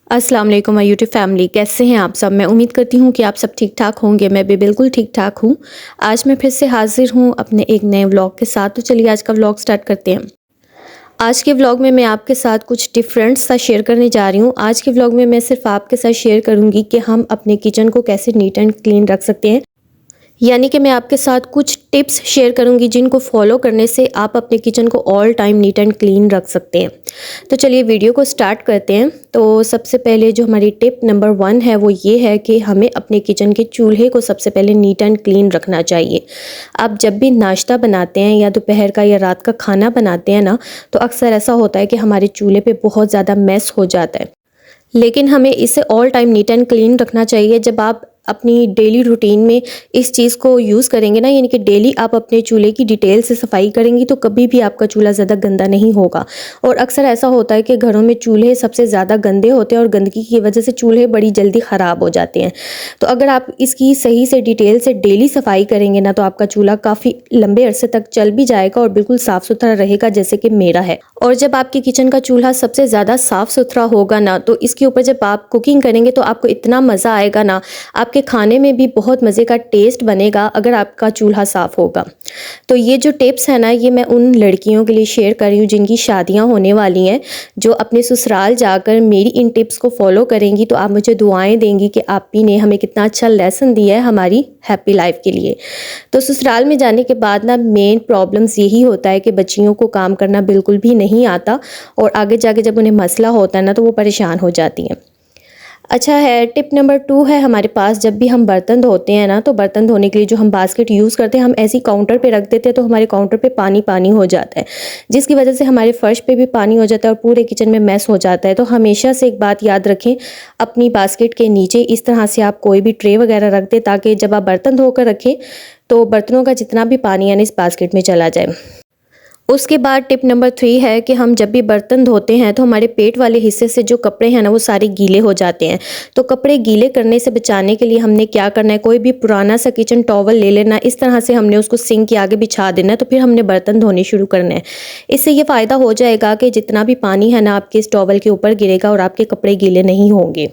अस्सलाम वालेकुम my YouTube family, कैसे हैं आप सब। मैं उम्मीद करती हूँ कि आप सब ठीक ठाक होंगे। मैं भी बिल्कुल ठीक ठाक हूँ। आज मैं फिर से हाजिर हूँ अपने एक नए व्लॉग के साथ। तो चलिए आज का व्लॉग स्टार्ट करते हैं। आज के व्लॉग में मैं आपके साथ कुछ डिफरेंट सा शेयर करने जा रही हूँ। आज के व्लॉग में मैं सिर्फ आपके साथ शेयर करूँगी कि हम अपने किचन को कैसे नीट एंड क्लीन रख सकते हैं। यानी कि मैं आपके साथ कुछ टिप्स शेयर करूंगी जिनको फॉलो करने से आप अपने किचन को all time neat and clean रख सकते हैं। तो चलिए वीडियो को स्टार्ट करते हैं। तो सबसे पहले जो हमारी टिप नंबर 1 है वो ये है कि हमें अपने किचन के चूल्हे को सबसे पहले नीट एंड क्लीन रखना चाहिए। आप जब भी नाश्ता बनाते हैं या दोपहर का या रात का खाना बनाते हैं ना, तो अक्सर ऐसा होता है कि हमारे चूल्हे पे बहुत ज़्यादा मैस हो जाता है। लेकिन हमें इसे all time neat and clean रखना चाहिए। जब आप अपनी डेली रूटीन में इस चीज़ को यूज़ करेंगे ना, यानी कि डेली आप अपने चूल्हे की डिटेल से सफाई करेंगी, तो कभी भी आपका चूल्हा ज़्यादा गंदा नहीं होगा। और अक्सर ऐसा होता है कि घरों में चूल्हे सबसे ज़्यादा गंदे होते हैं और गंदगी की वजह से चूल्हे बड़ी जल्दी ख़राब हो जाते हैं। तो अगर आप इसकी सही से डिटेल से डेली सफाई करेंगे ना, तो आपका चूल्हा काफ़ी लंबे अरसे तक चल भी जाएगा और बिल्कुल साफ़ सुथरा रहेगा, जैसे कि मेरा है। और जब आपके किचन का चूल्हा सबसे ज़्यादा साफ़ सुथरा होगा ना, तो इसके ऊपर जब आप कुकिंग करेंगे तो आपको इतना मज़ा आएगा ना, आपके खाने में भी बहुत मज़े का टेस्ट बनेगा अगर आपका चूल्हा साफ़ होगा। तो ये जो टिप्स है ना, ये मैं उन लड़कियों के लिए शेयर कर रही हूँ जिनकी शादियाँ होने वाली हैं, जो अपने ससुराल जाकर मेरी इन टिप्स को फॉलो करेंगी तो आप मुझे दुआएं देंगी कि आप ही ने हमें कितना अच्छा लेसन दिया है हमारी हैप्पी लाइफ के लिए। तो ससुराल में जाने के बाद ना मेन प्रॉब्लम्स यही होता है कि बच्चियों को काम करना बिल्कुल भी नहीं आता और आगे जाके जब उन्हें मसला होता है ना, तो वो परेशान हो जाती हैं। अच्छा है, टिप नंबर 2 है हमारे पास, जब भी हम बर्तन धोते हैं ना, तो बर्तन धोने के लिए जो हम बास्केट यूज़ करते हैं, हम ऐसी काउंटर पे रख देते हैं तो हमारे काउंटर पे पानी पानी हो जाता है, जिसकी वजह से हमारे फर्श पे भी पानी हो जाता है और पूरे किचन में मैस हो जाता है। तो हमेशा से एक बात याद रखें, अपनी बास्केट के नीचे इस तरह से आप कोई भी ट्रे वगैरह रख दें, ताकि जब आप बर्तन धोकर रखें तो बर्तनों का जितना भी पानी है ना, इस बास्केट में चला जाए। उसके बाद टिप नंबर 3 है कि हम जब भी बर्तन धोते हैं तो हमारे पेट वाले हिस्से से जो कपड़े हैं ना, वो सारे गीले हो जाते हैं। तो कपड़े गीले करने से बचाने के लिए हमने क्या करना है, कोई भी पुराना सा किचन टॉवल ले लेना, इस तरह से हमने उसको सिंक के आगे बिछा देना है, तो फिर हमने बर्तन धोने शुरू करना है। इससे ये फ़ायदा हो जाएगा कि जितना भी पानी है ना, आपके इस टॉवल के ऊपर गिरेगा और आपके कपड़े गीले नहीं होंगे।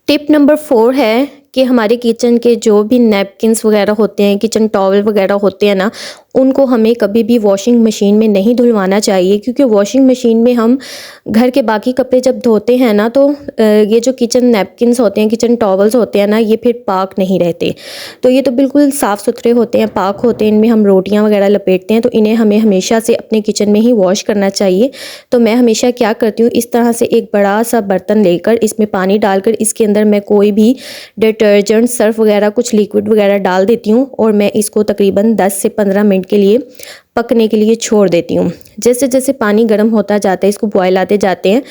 टिप नंबर 4 है कि हमारे किचन के जो भी नैपकिन्स वगैरह होते हैं, किचन टॉवल वगैरह होते हैं ना, उनको हमें कभी भी वॉशिंग मशीन में नहीं धुलवाना चाहिए, क्योंकि वॉशिंग मशीन में हम घर के बाकी कपड़े जब धोते हैं ना, तो ये जो किचन नैपकिन्स होते हैं, किचन टॉवल्स होते हैं ना, ये फिर पाक नहीं रहते। तो ये तो बिल्कुल साफ़ सुथरे होते हैं, पाक होते हैं, इनमें हम रोटियां वगैरह लपेटते हैं, तो इन्हें हमें हमेशा से अपने किचन में ही वॉश करना चाहिए। तो मैं हमेशा क्या करती हूँ, इस तरह से एक बड़ा सा बर्तन लेकर इसमें पानी डालकर इसके अंदर मैं कोई भी डिटर्जेंट, सर्फ वगैरह कुछ लिक्विड वगैरह डाल देती हूँ और मैं इसको तकरीबन 10 से 15 मिनट के लिए पकने के लिए छोड़ देती हूँ। जैसे जैसे पानी गर्म होता जाता है, इसको बॉयल आते जाते हैं,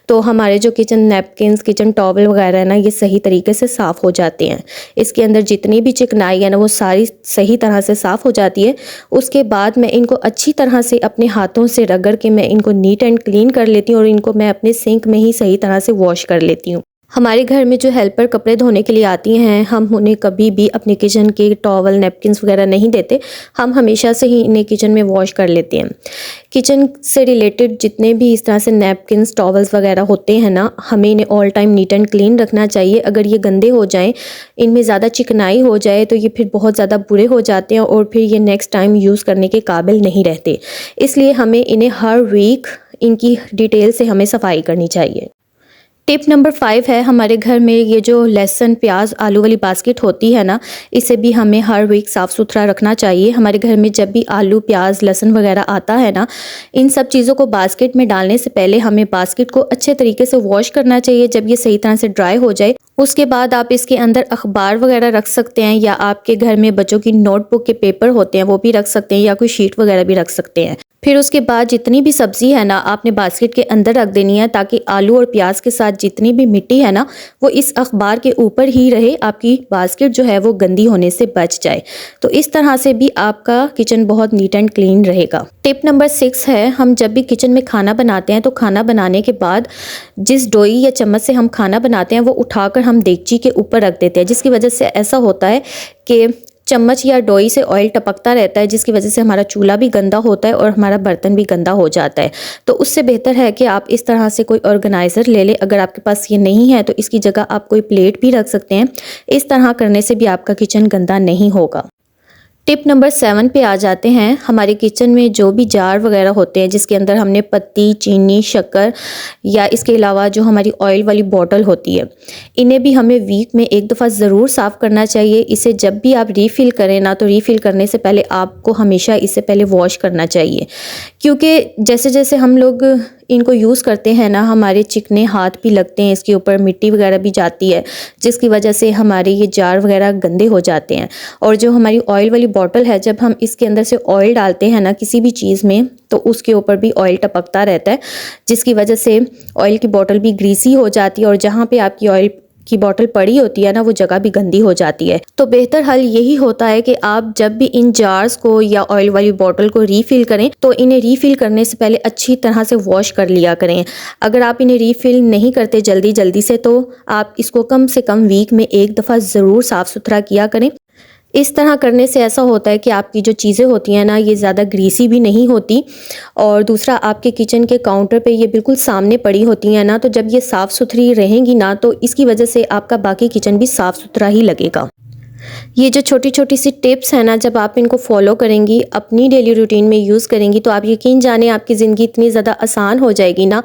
तो हमारे जो किचन नैपकिन्स, किचन टॉवल वगैरह है ना, ये सही तरीके से साफ़ हो जाते हैं। इसके अंदर जितनी भी चिकनाई है ना, वो सारी सही तरह से साफ़ हो जाती है। उसके बाद मैं इनको अच्छी तरह से अपने हाथों से रगड़ के मैं इनको नीट एंड क्लीन कर लेती हूँ और इनको मैं अपने सिंक में ही सही तरह से वॉश कर लेती हूँ। हमारे घर में जो हेल्पर कपड़े धोने के लिए आती हैं, हम उन्हें कभी भी अपने किचन के टॉवल, नैपकिन्स वगैरह नहीं देते। हम हमेशा से ही इन्हें किचन में वॉश कर लेते हैं। किचन से रिलेटेड जितने भी इस तरह से नैपकिन्स, टॉवल्स वगैरह होते हैं ना, हमें इन्हें all time neat and clean रखना चाहिए। अगर ये गंदे हो जाएं, इनमें ज़्यादा चिकनाई हो जाए, तो ये फिर बहुत ज़्यादा बुरे हो जाते हैं और फिर ये नेक्स्ट टाइम यूज़ करने के काबिल नहीं रहते। इसलिए हमें इन्हें हर वीक इनकी डिटेल से हमें सफाई करनी चाहिए। टिप नंबर 5 है, हमारे घर में ये जो लहसुन, प्याज, आलू वाली बास्केट होती है ना, इसे भी हमें हर वीक साफ़ सुथरा रखना चाहिए। हमारे घर में जब भी आलू, प्याज, लहसुन वगैरह आता है ना, इन सब चीज़ों को बास्केट में डालने से पहले हमें बास्केट को अच्छे तरीके से वॉश करना चाहिए। जब ये सही तरह से ड्राई हो जाए, उसके बाद आप इसके अंदर अखबार वगैरह रख सकते हैं, या आपके घर में बच्चों की नोटबुक के पेपर होते हैं वो भी रख सकते हैं, या कोई शीट वगैरह भी रख सकते हैं। फिर उसके बाद जितनी भी सब्ज़ी है ना, आपने बास्केट के अंदर रख देनी है, ताकि आलू और प्याज के साथ जितनी भी मिट्टी है ना, वो इस अखबार के ऊपर ही रहे, आपकी बास्केट जो है वो गंदी होने से बच जाए। तो इस तरह से भी आपका किचन बहुत नीट एंड क्लीन रहेगा। टिप नंबर 6 है, हम जब भी किचन में खाना बनाते हैं, तो खाना बनाने के बाद जिस डोई या चम्मच से हम खाना बनाते हैं, वो उठाकर हम देगची के ऊपर रख देते हैं, जिसकी वजह से ऐसा होता है कि चम्मच या डोई से ऑयल टपकता रहता है, जिसकी वजह से हमारा चूल्हा भी गंदा होता है और हमारा बर्तन भी गंदा हो जाता है। तो उससे बेहतर है कि आप इस तरह से कोई ऑर्गेनाइज़र ले लें। अगर आपके पास ये नहीं है तो इसकी जगह आप कोई प्लेट भी रख सकते हैं। इस तरह करने से भी आपका किचन गंदा नहीं होगा। टिप नंबर 7 पे आ जाते हैं। हमारे किचन में जो भी जार वगैरह होते हैं जिसके अंदर हमने पत्ती, चीनी, शक्कर या इसके अलावा जो हमारी ऑयल वाली बॉटल होती है, इन्हें भी हमें वीक में एक दफ़ा ज़रूर साफ़ करना चाहिए। इसे जब भी आप रीफ़िल करें ना, तो रीफ़िल करने से पहले आपको हमेशा इससे पहले वॉश करना चाहिए, क्योंकि जैसे जैसे हम लोग इनको यूज़ करते हैं ना, हमारे चिकने हाथ भी लगते हैं, इसके ऊपर मिट्टी वगैरह भी जाती है, जिसकी वजह से हमारे ये जार वगैरह गंदे हो जाते हैं। और जो हमारी ऑयल वाली बॉटल है, जब हम इसके अंदर से ऑयल डालते हैं ना किसी भी चीज़ में, तो उसके ऊपर भी ऑयल टपकता रहता है, जिसकी वजह से ऑयल की बॉटल भी ग्रीसी हो जाती है और जहाँ पे आपकी ऑयल की बॉटल पड़ी होती है ना, वो जगह भी गंदी हो जाती है। तो बेहतर हल यही होता है कि आप जब भी इन जार्स को या ऑयल वाली बॉटल को रीफ़िल करें तो इन्हें रीफ़िल करने से पहले अच्छी तरह से वॉश कर लिया करें। अगर आप इन्हें रीफ़िल नहीं करते जल्दी जल्दी से, तो आप इसको कम से कम वीक में एक दफ़ा ज़रूर साफ़ सुथरा किया करें। इस तरह करने से ऐसा होता है कि आपकी जो चीज़ें होती हैं ना, ये ज़्यादा ग्रीसी भी नहीं होती। और दूसरा, आपके किचन के काउंटर पे ये बिल्कुल सामने पड़ी होती हैं ना, तो जब ये साफ़ सुथरी रहेंगी ना, तो इसकी वजह से आपका बाकी किचन भी साफ़ सुथरा ही लगेगा। ये जो छोटी छोटी सी टिप्स हैं ना, जब आप इनको फॉलो करेंगी, अपनी डेली रूटीन में यूज़ करेंगी, तो आप यकीन जाने आपकी ज़िंदगी इतनी ज़्यादा आसान हो जाएगी ना,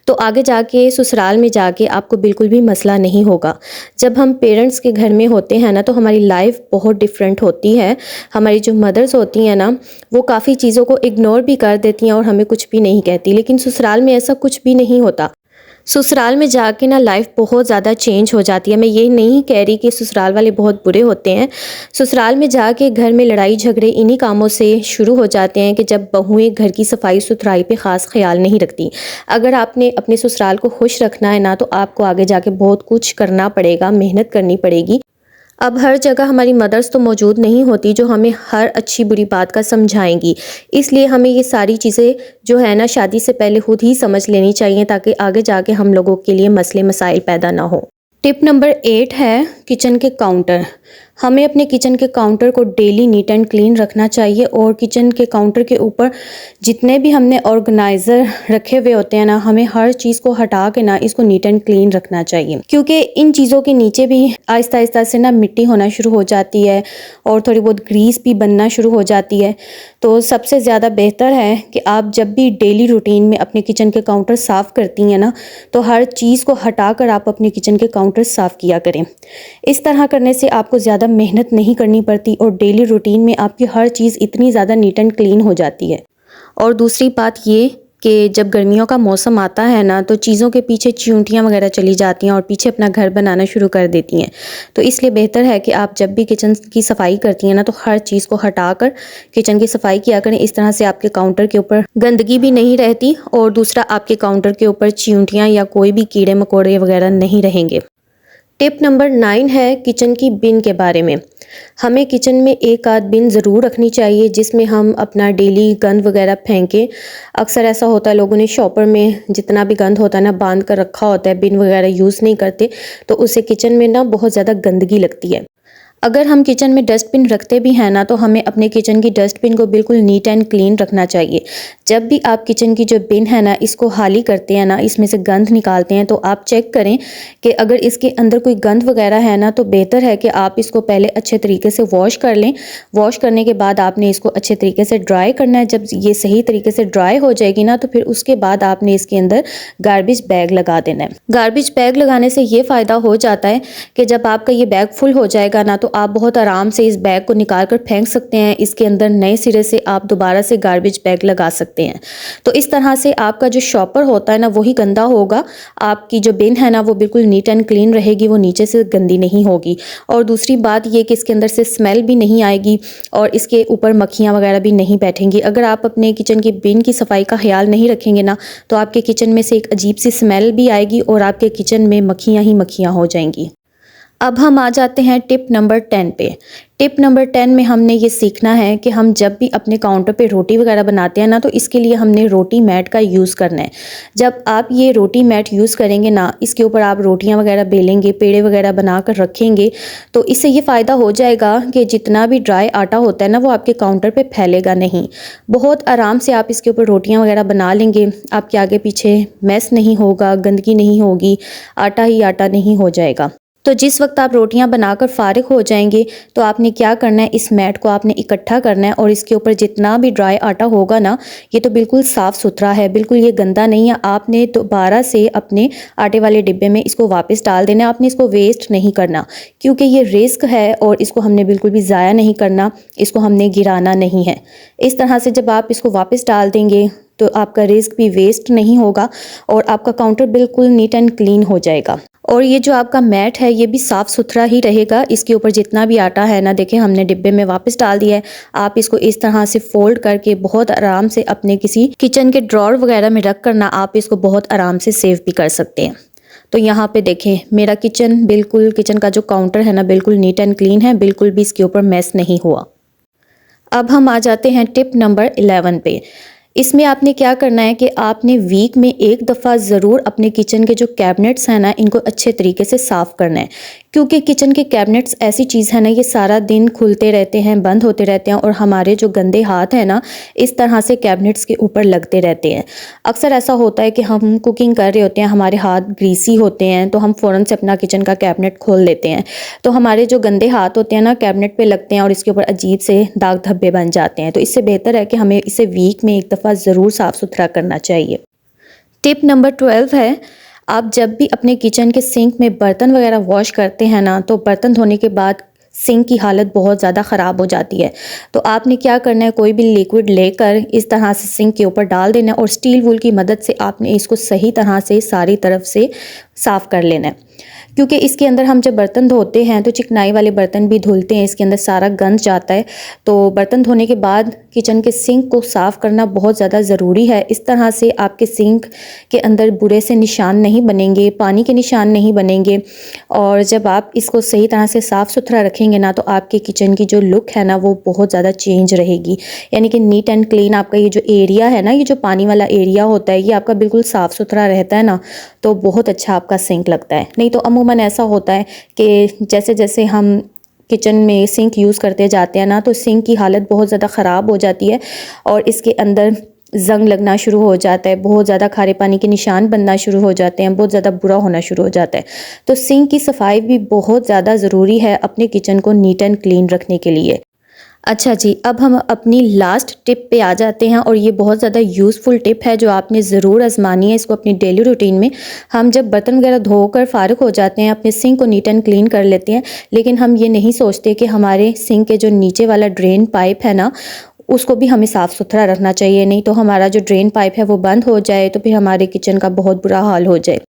तो आगे जाके ससुराल में जाके आपको बिल्कुल भी मसला नहीं होगा। जब हम पेरेंट्स के घर में होते हैं ना, तो हमारी लाइफ बहुत डिफरेंट होती है। हमारी जो मदर्स होती हैं ना, वो काफ़ी चीज़ों को इग्नोर भी कर देती हैं और हमें कुछ भी नहीं कहती, लेकिन ससुराल में ऐसा कुछ भी नहीं होता। ससुराल में जाके ना लाइफ बहुत ज़्यादा चेंज हो जाती है। मैं ये नहीं कह रही कि ससुराल वाले बहुत बुरे होते हैं। ससुराल में जाके घर में लड़ाई झगड़े इन्हीं कामों से शुरू हो जाते हैं कि जब बहुएं घर की सफाई सुथराई पे ख़ास ख्याल नहीं रखती। अगर आपने अपने ससुराल को खुश रखना है ना, तो आपको आगे जाके बहुत कुछ करना पड़ेगा, मेहनत करनी पड़ेगी। अब हर जगह हमारी मदर्स तो मौजूद नहीं होती जो हमें हर अच्छी बुरी बात का समझाएंगी, इसलिए हमें ये सारी चीज़ें जो है ना, शादी से पहले खुद ही समझ लेनी चाहिए, ताकि आगे जाके हम लोगों के लिए मसले मसाइल पैदा ना हो। टिप नंबर 8 है किचन के काउंटर। हमें अपने किचन के काउंटर को डेली नीट एंड क्लीन रखना चाहिए और किचन के काउंटर के ऊपर जितने भी हमने ऑर्गेनाइज़र रखे हुए होते हैं ना, हमें हर चीज़ को हटा के ना इसको नीट एंड क्लीन रखना चाहिए, क्योंकि इन चीज़ों के नीचे भी आहिस्ता आहिस्ता से ना मिट्टी होना शुरू हो जाती है और थोड़ी बहुत ग्रीस भी बनना शुरू हो जाती है। तो सबसे ज़्यादा बेहतर है कि आप जब भी डेली रूटीन में अपने किचन के काउंटर साफ़ करती हैं ना, तो हर चीज़ को हटा कर आप अपने किचन के काउंटर साफ़ किया करें। इस तरह करने से आपको ज़्यादा मेहनत नहीं करनी पड़ती और डेली रूटीन में आपकी हर चीज़ इतनी ज़्यादा नीट एंड क्लीन हो जाती है। और दूसरी बात ये कि जब गर्मियों का मौसम आता है ना, तो चीज़ों के पीछे चींटियाँ वगैरह चली जाती हैं और पीछे अपना घर बनाना शुरू कर देती हैं। तो इसलिए बेहतर है कि आप जब भी किचन की सफाई करती हैं ना, तो हर चीज़ को हटाकर किचन की सफाई किया करें। इस तरह से आपके काउंटर के ऊपर गंदगी भी नहीं रहती और दूसरा, आपके काउंटर के ऊपर चींटियाँ या कोई भी कीड़े मकोड़े वगैरह नहीं रहेंगे। टिप नंबर 9 है किचन की बिन के बारे में। हमें किचन में एक आध बिन ज़रूर रखनी चाहिए जिसमें हम अपना डेली गंद वगैरह फेंकें। अक्सर ऐसा होता है, लोगों ने शॉपर में जितना भी गंद होता है ना, बांध कर रखा होता है, बिन वगैरह यूज़ नहीं करते, तो उससे किचन में ना बहुत ज़्यादा गंदगी लगती है। अगर हम किचन में डस्टबिन रखते भी हैं ना, तो हमें अपने किचन की डस्टबिन को बिल्कुल नीट एंड क्लीन रखना चाहिए। जब भी आप किचन की जो बिन है ना, इसको खाली करते हैं ना, इसमें से गंद निकालते हैं, तो आप चेक करें कि अगर इसके अंदर कोई गंद वगैरह है ना, तो बेहतर है कि आप इसको पहले अच्छे तरीके से वॉश कर लें। वॉश करने के बाद आपने इसको अच्छे तरीके से ड्राई करना है। जब ये सही तरीके से ड्राई हो जाएगी ना, तो फिर उसके बाद आपने इसके अंदर गार्बेज बैग लगा देना है। गार्बेज बैग लगाने से ये फ़ायदा हो जाता है कि जब आपका ये बैग फुल हो जाएगा ना, तो आप बहुत आराम से इस बैग को निकाल कर फेंक सकते हैं। इसके अंदर नए सिरे से आप दोबारा से गार्बेज बैग लगा सकते हैं। तो इस तरह से आपका जो शॉपर होता है ना, वही गंदा होगा, आपकी जो बिन है ना, वो बिल्कुल नीट एंड क्लीन रहेगी, वो नीचे से गंदी नहीं होगी। और दूसरी बात ये कि इसके अंदर से स्मेल भी नहीं आएगी और इसके ऊपर मक्खियाँ वगैरह भी नहीं बैठेंगी। अगर आप अपने किचन की बिन की सफाई का ख्याल नहीं रखेंगे ना, तो आपके किचन में से एक अजीब सी स्मेल भी आएगी और आपके किचन में मक्खियाँ ही मक्खियाँ हो जाएंगी। अब हम आ जाते हैं टिप नंबर 10 पे। टिप नंबर 10 में हमने ये सीखना है कि हम जब भी अपने काउंटर पे रोटी वगैरह बनाते हैं ना, तो इसके लिए हमने रोटी मैट का यूज़ करना है। जब आप ये रोटी मैट यूज़ करेंगे ना, इसके ऊपर आप रोटियां वगैरह बेलेंगे, पेड़े वगैरह बना कर रखेंगे, तो इससे ये फ़ायदा हो जाएगा कि जितना भी ड्राई आटा होता है ना, वो आपके काउंटर पर फैलेगा नहीं। बहुत आराम से आप इसके ऊपर रोटियाँ वगैरह बना लेंगे। आपके आगे पीछे मैस नहीं होगा, गंदगी नहीं होगी, आटा ही आटा नहीं हो जाएगा। तो जिस वक्त आप रोटियां बनाकर फ़ारिग हो जाएंगे, तो आपने क्या करना है, इस मैट को आपने इकट्ठा करना है और इसके ऊपर जितना भी ड्राई आटा होगा ना, ये तो बिल्कुल साफ़ सुथरा है, बिल्कुल ये गंदा नहीं है। आपने दोबारा से अपने आटे वाले डिब्बे में इसको वापस डाल देना है। आपने इसको वेस्ट नहीं करना, क्योंकि ये रिस्क है और इसको हमने बिल्कुल भी ज़ाया नहीं करना, इसको हमने गिराना नहीं है। इस तरह से जब आप इसको वापस डाल देंगे, तो आपका रिस्क भी वेस्ट नहीं होगा और आपका काउंटर बिल्कुल नीट एंड क्लीन हो जाएगा। और ये जो आपका मैट है, ये भी साफ़ सुथरा ही रहेगा। इसके ऊपर जितना भी आटा है ना, देखें हमने डिब्बे में वापस डाल दिया है। आप इसको इस तरह से फोल्ड करके बहुत आराम से अपने किसी किचन के ड्रॉर वगैरह में रख कर ना, आप इसको बहुत आराम से सेव भी कर सकते हैं। तो यहाँ पे देखें, मेरा किचन का जो काउंटर है ना, बिल्कुल नीट एंड क्लीन है, बिल्कुल भी इसके ऊपर मैस नहीं हुआ। अब हम आ जाते हैं टिप नंबर 11 पे। इसमें आपने क्या करना है कि आपने वीक में एक दफ़ा ज़रूर अपने किचन के जो कैबिनेट्स हैं ना, इनको अच्छे तरीके से साफ़ करना है। क्योंकि किचन के कैबिनेट्स ऐसी चीज़ है ना, ये सारा दिन खुलते रहते हैं, बंद होते रहते हैं और हमारे जो गंदे हाथ हैं ना, इस तरह से कैबिनेट्स के ऊपर लगते रहते हैं। अक्सर ऐसा होता है कि हम कुकिंग कर रहे होते हैं, हमारे हाथ ग्रीसी होते हैं, तो हम फ़ौरन से अपना किचन का कैबिनेट खोल लेते हैं। तो हमारे जो गंदे हाथ होते हैं ना, कैबिनेट पे लगते हैं और इसके ऊपर अजीब से दाग धब्बे बन जाते हैं। तो इससे बेहतर है कि हमें इसे वीक में एक दफ़ा ज़रूर साफ़ सुथरा करना चाहिए। टिप नंबर 12 है, आप जब भी अपने किचन के सिंक में बर्तन वगैरह वॉश करते हैं ना, तो बर्तन धोने के बाद सिंक की हालत बहुत ज़्यादा ख़राब हो जाती है। तो आपने क्या करना है, कोई भी लिक्विड लेकर इस तरह से सिंक के ऊपर डाल देना है और स्टील वूल की मदद से आपने इसको सही तरह से सारी तरफ से साफ़ कर लेना है। क्योंकि इसके अंदर हम जब बर्तन धोते हैं तो चिकनाई वाले बर्तन भी धुलते हैं, इसके अंदर सारा गंद जाता है। तो बर्तन धोने के बाद किचन के सिंक को साफ़ करना बहुत ज़्यादा ज़रूरी है। इस तरह से आपके सिंक के अंदर बुरे से निशान नहीं बनेंगे, पानी के निशान नहीं बनेंगे। और जब आप इसको सही तरह से साफ़ सुथरा रखेंगे ना, तो आपके किचन की जो लुक है ना, वो बहुत ज़्यादा चेंज रहेगी। यानी कि नीट एंड क्लीन आपका ये जो एरिया है ना, ये जो पानी वाला एरिया होता है, ये आपका बिल्कुल साफ़ सुथरा रहता है ना, तो बहुत अच्छा आपका सिंक लगता है। नहीं तो अमूमन ऐसा होता है कि जैसे जैसे हम किचन में सिंक यूज़ करते जाते हैं ना, तो सिंक की हालत बहुत ज़्यादा ख़राब हो जाती है और इसके अंदर जंग लगना शुरू हो जाता है, बहुत ज़्यादा खारे पानी के निशान बनना शुरू हो जाते हैं, बहुत ज़्यादा बुरा होना शुरू हो जाता है। तो सिंक की सफाई भी बहुत ज़्यादा ज़रूरी है अपने किचन को नीट एंड क्लीन रखने के लिए। अच्छा जी, अब हम अपनी लास्ट टिप पे आ जाते हैं और ये बहुत ज़्यादा यूज़फुल टिप है जो आपने ज़रूर आजमानी है इसको अपनी डेली रूटीन में। हम जब बर्तन वगैरह धोकर फ़ारिग हो जाते हैं, अपने सिंक को नीट एंड क्लीन कर लेते हैं, लेकिन हम ये नहीं सोचते कि हमारे सिंक के जो नीचे वाला ड्रेन पाइप है ना, उसको भी हमें साफ़ सुथरा रखना चाहिए। नहीं तो हमारा जो ड्रेन पाइप है वो बंद हो जाए, तो फिर हमारे किचन का बहुत बुरा हाल हो जाए।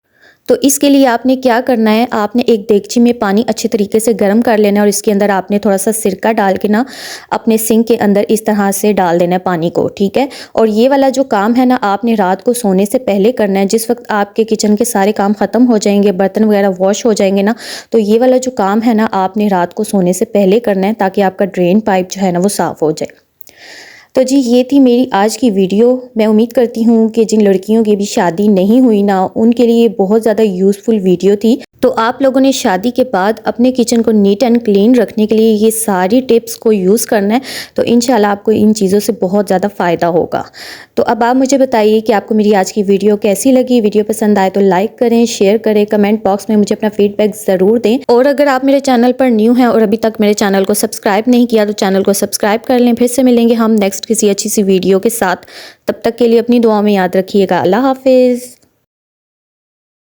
तो इसके लिए आपने क्या करना है, आपने एक देगची में पानी अच्छे तरीके से गर्म कर लेना है और इसके अंदर आपने थोड़ा सा सिरका डाल के ना अपने सिंक के अंदर इस तरह से डाल देना है पानी को, ठीक है। और ये वाला जो काम है ना, आपने रात को सोने से पहले करना है। जिस वक्त आपके किचन के सारे काम ख़त्म हो जाएंगे, बर्तन वगैरह वॉश हो जाएंगे ना, तो ये वाला जो काम है ना, आपने रात को सोने से पहले करना है, ताकि आपका ड्रेन पाइप जो है ना, वो साफ़ हो जाए। तो जी, ये थी मेरी आज की वीडियो। मैं उम्मीद करती हूँ कि जिन लड़कियों की भी शादी नहीं हुई ना, उनके लिए बहुत ज़्यादा यूज़फुल वीडियो थी। तो आप लोगों ने शादी के बाद अपने किचन को नीट एंड क्लीन रखने के लिए ये सारी टिप्स को यूज़ करना है, तो इंशाल्लाह आपको इन चीज़ों से बहुत ज़्यादा फ़ायदा होगा। तो अब आप मुझे बताइए कि आपको मेरी आज की वीडियो कैसी लगी। वीडियो पसंद आए तो लाइक करें, शेयर करें, कमेंट बॉक्स में मुझे अपना फीडबैक ज़रूर दें। और अगर आप मेरे चैनल पर न्यू हैं और अभी तक मेरे चैनल को सब्सक्राइब नहीं किया, तो चैनल को सब्सक्राइब कर लें। फिर से मिलेंगे हम नेक्स्ट किसी अच्छी सी वीडियो के साथ। तब तक के लिए अपनी दुआ में याद रखिएगा। अल्लाह हाफिज़।